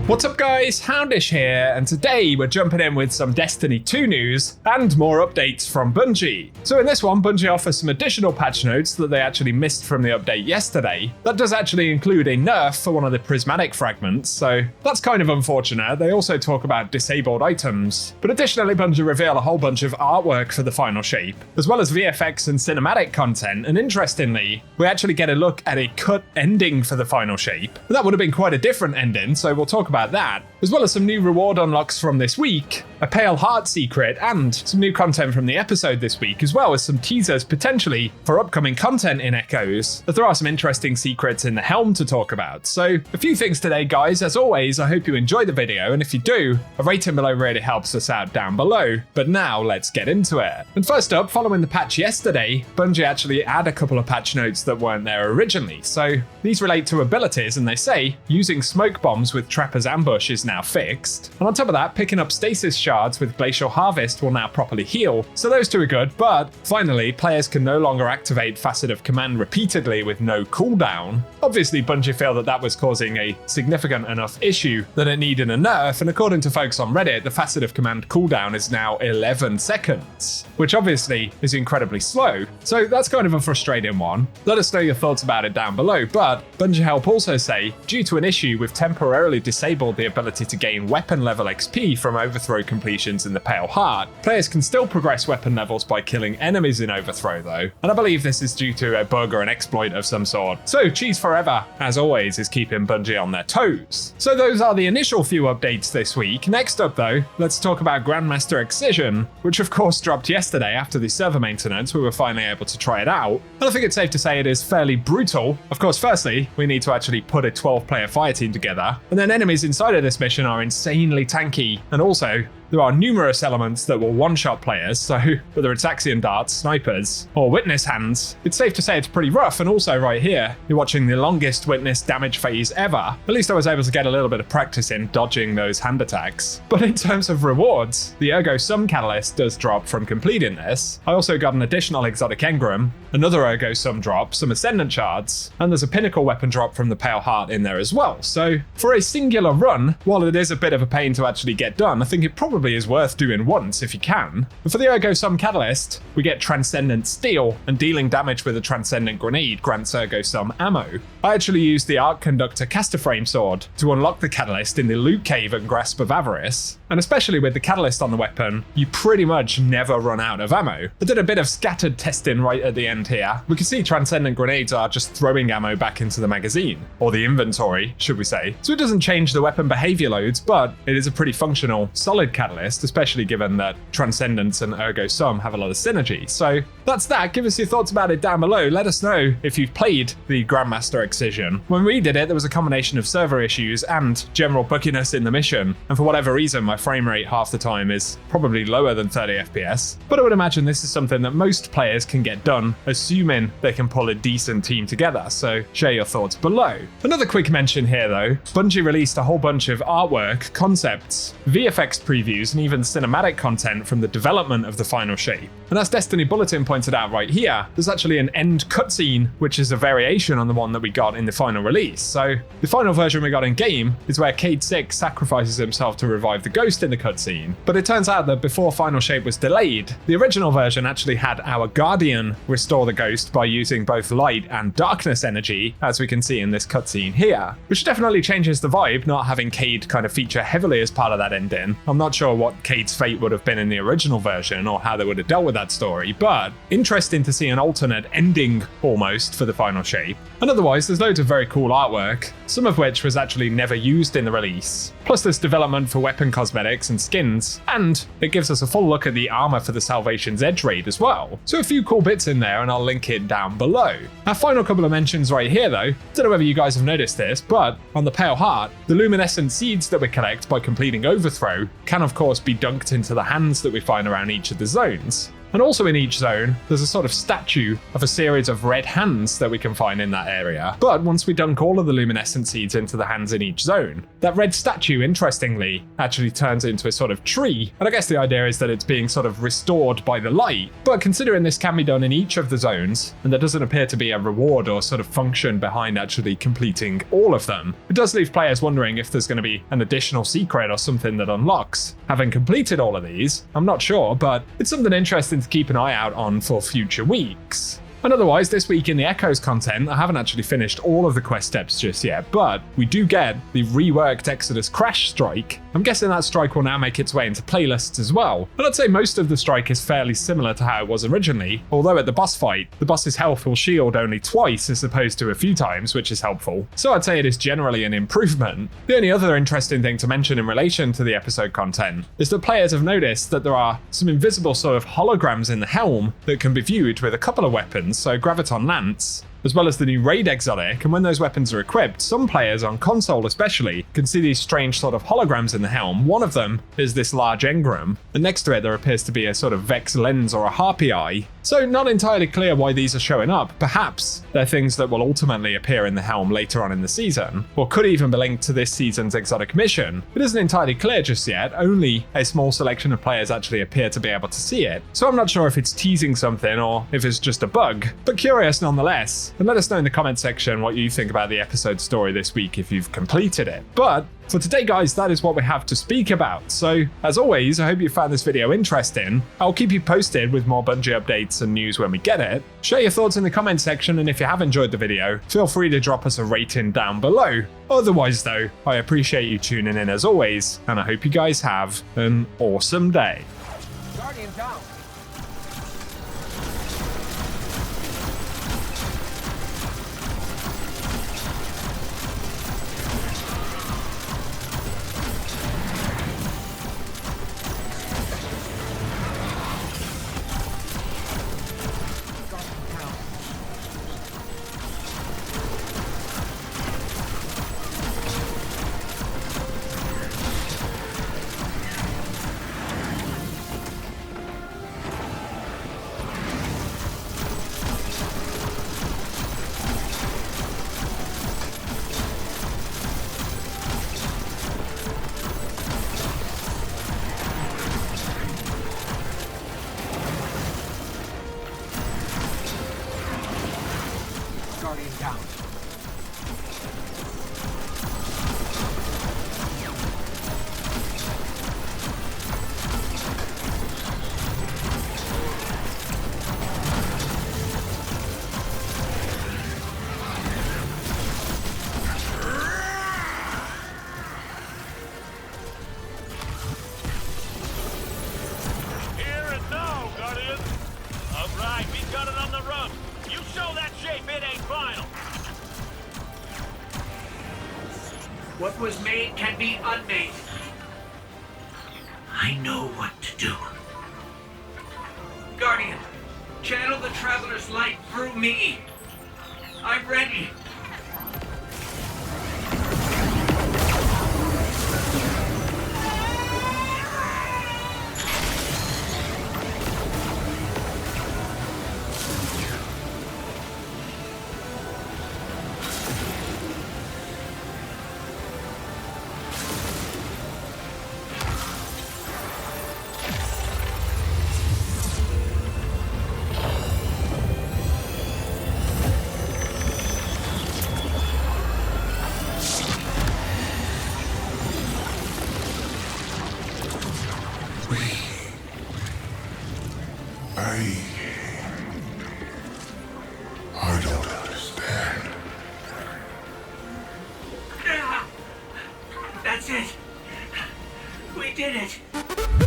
What's up guys, Houndish here, and today we're jumping in with some Destiny 2 news and more updates from Bungie. So in this one, Bungie offers some additional patch notes that they actually missed from the update yesterday. That does actually include a nerf for one of the prismatic fragments, so that's kind of unfortunate. They also talk about disabled items. But additionally, Bungie reveal a whole bunch of artwork for the final shape, as well as VFX and cinematic content, and interestingly, we actually get a look at a cut ending for the final shape. That would have been quite a different ending, so we'll talk about that, as well as some new reward unlocks from this week, a Pale Heart secret, and some new content from the episode this week, as well as some teasers potentially for upcoming content in Echoes, as there are some interesting secrets in the HELM to talk about. So a few things today guys. As always, I hope you enjoy the video, and if you do, a rating below really helps us out down below. But now let's get into it. And first up, following the patch yesterday, Bungie actually add a couple of patch notes that weren't there originally. So these relate to abilities, and they say using smoke bombs with Trapper's Ambush is now fixed. And on top of that, picking up stasis shards with Glacial Harvest will now properly heal. So those two are good, but finally, players can no longer activate Facet of Command repeatedly with no cooldown. Obviously, Bungie feel that that was causing a significant enough issue that it needed a nerf, and according to folks on Reddit, the Facet of Command cooldown is now 11 seconds, which obviously is incredibly slow. So that's kind of a frustrating one. Let us know your thoughts about it down below, but Bungie Help also say, due to an issue, we've temporarily disabled the ability to gain weapon level XP from overthrow completions in the Pale Heart. Players can still progress weapon levels by killing enemies in overthrow though, and I believe this is due to a bug or an exploit of some sort. So Cheese Forever, as always, is keeping Bungie on their toes. So those are the initial few updates this week. Next up though, let's talk about Grandmaster Excision, which of course dropped yesterday after the server maintenance. We were finally able to try it out, and I think it's safe to say it is fairly brutal. Of course, firstly, we need to actually put a 12-player fire team together, and then enemies inside of this mission are insanely tanky, and also there are numerous elements that will one-shot players, so whether it's Axion darts, snipers, or witness hands, it's safe to say it's pretty rough. And also right here, you're watching the longest witness damage phase ever. At least I was able to get a little bit of practice in dodging those hand attacks. But in terms of rewards, the Ergo Sum Catalyst does drop from completing this. I also got an additional exotic engram, another Ergo Sum drop, some Ascendant shards, and there's a pinnacle weapon drop from the Pale Heart in there as well. So for a singular run, while it is a bit of a pain to actually get done, I think it probably is worth doing once if you can. And for the Ergo Sum Catalyst, we get Transcendent Steel, and dealing damage with a Transcendent Grenade grants Ergo Sum ammo. I actually used the Arc Conductor Caster Frame Sword to unlock the Catalyst in the Loot Cave and Grasp of Avarice. And especially with the Catalyst on the weapon, you pretty much never run out of ammo. I did a bit of scattered testing right at the end here. We can see Transcendent Grenades are just throwing ammo back into the magazine, or the inventory, should we say. So it doesn't change the weapon behavior loads, but it is a pretty functional, solid catalyst, especially given that Transcendence and Ergo Sum have a lot of synergy. So that's that. Give us your thoughts about it down below. Let us know if you've played the Grandmaster Excision. When we did it, there was a combination of server issues and general bugginess in the mission, and for whatever reason, my frame rate half the time is probably lower than 30 FPS. But I would imagine this is something that most players can get done, assuming they can pull a decent team together. So share your thoughts below. Another quick mention here though, Bungie released a whole bunch of artwork, concepts, VFX previews, and even cinematic content from the development of the final shape. And as Destiny Bulletin pointed out right here, there's actually an end cutscene, which is a variation on the one that we got in the final release. So the final version we got in game is where Cade 6 sacrifices himself to revive the ghost in the cutscene. But it turns out that before final shape was delayed, the original version actually had our Guardian restore the ghost by using both light and darkness energy, as we can see in this cutscene here, which definitely changes the vibe, not having Cade kind of feature heavily as part of that ending. I'm not sure what Cade's fate would have been in the original version or how they would have dealt with that story, but interesting to see an alternate ending almost for the final shape. And otherwise, there's loads of very cool artwork, some of which was actually never used in the release. Plus there's development for weapon cosmetics and skins, and it gives us a full look at the armor for the Salvation's Edge raid as well. So a few cool bits in there, and I'll link it down below. Our final couple of mentions right here though, don't know whether you guys have noticed this, but on the Pale Heart, the luminescent seeds that we collect by completing Overthrow can of course be dunked into the hands that we find around each of the zones. And also in each zone, there's a sort of statue of a series of red hands that we can find in that area. But once we dunk all of the luminescent seeds into the hands in each zone, that red statue, interestingly, actually turns into a sort of tree. And I guess the idea is that it's being sort of restored by the light. But considering this can be done in each of the zones, and there doesn't appear to be a reward or sort of function behind actually completing all of them, it does leave players wondering if there's going to be an additional secret or something that unlocks having completed all of these. I'm not sure, but it's something interesting to keep an eye out on for future weeks. And otherwise, this week in the Echoes content, I haven't actually finished all of the quest steps just yet, but we do get the reworked Exodus Crash strike. I'm guessing that strike will now make its way into playlists as well. And I'd say most of the strike is fairly similar to how it was originally, although at the boss fight, the boss's health will shield only twice as opposed to a few times, which is helpful. So I'd say it is generally an improvement. The only other interesting thing to mention in relation to the episode content is that players have noticed that there are some invisible sort of holograms in the helm that can be viewed with a couple of weapons, so Graviton Lance, as well as the new Raid Exotic, and when those weapons are equipped, some players on console especially can see these strange sort of holograms in the helm. One of them is this large engram, and next to it there appears to be a sort of Vex lens or a harpy eye. So not entirely clear why these are showing up. Perhaps they're things that will ultimately appear in the helm later on in the season, or could even be linked to this season's exotic mission. It isn't entirely clear just yet, only a small selection of players actually appear to be able to see it. So I'm not sure if it's teasing something or if it's just a bug, but curious nonetheless. And let us know in the comment section what you think about the episode story this week if you've completed it. But for today, guys, that is what we have to speak about. So, as always, I hope you found this video interesting. I'll keep you posted with more Bungie updates and news when we get it. Share your thoughts in the comment section, and if you have enjoyed the video, feel free to drop us a rating down below. Otherwise, though, I appreciate you tuning in as always, and I hope you guys have an awesome day. Guardian down. Guardian down. Here and now, Guardian. All right, we got it on the run. You show that shape, it ain't final. What was made can be unmade. I know what to do. Guardian, channel the Traveler's light through me. I'm ready. I don't understand. That's it. We did it.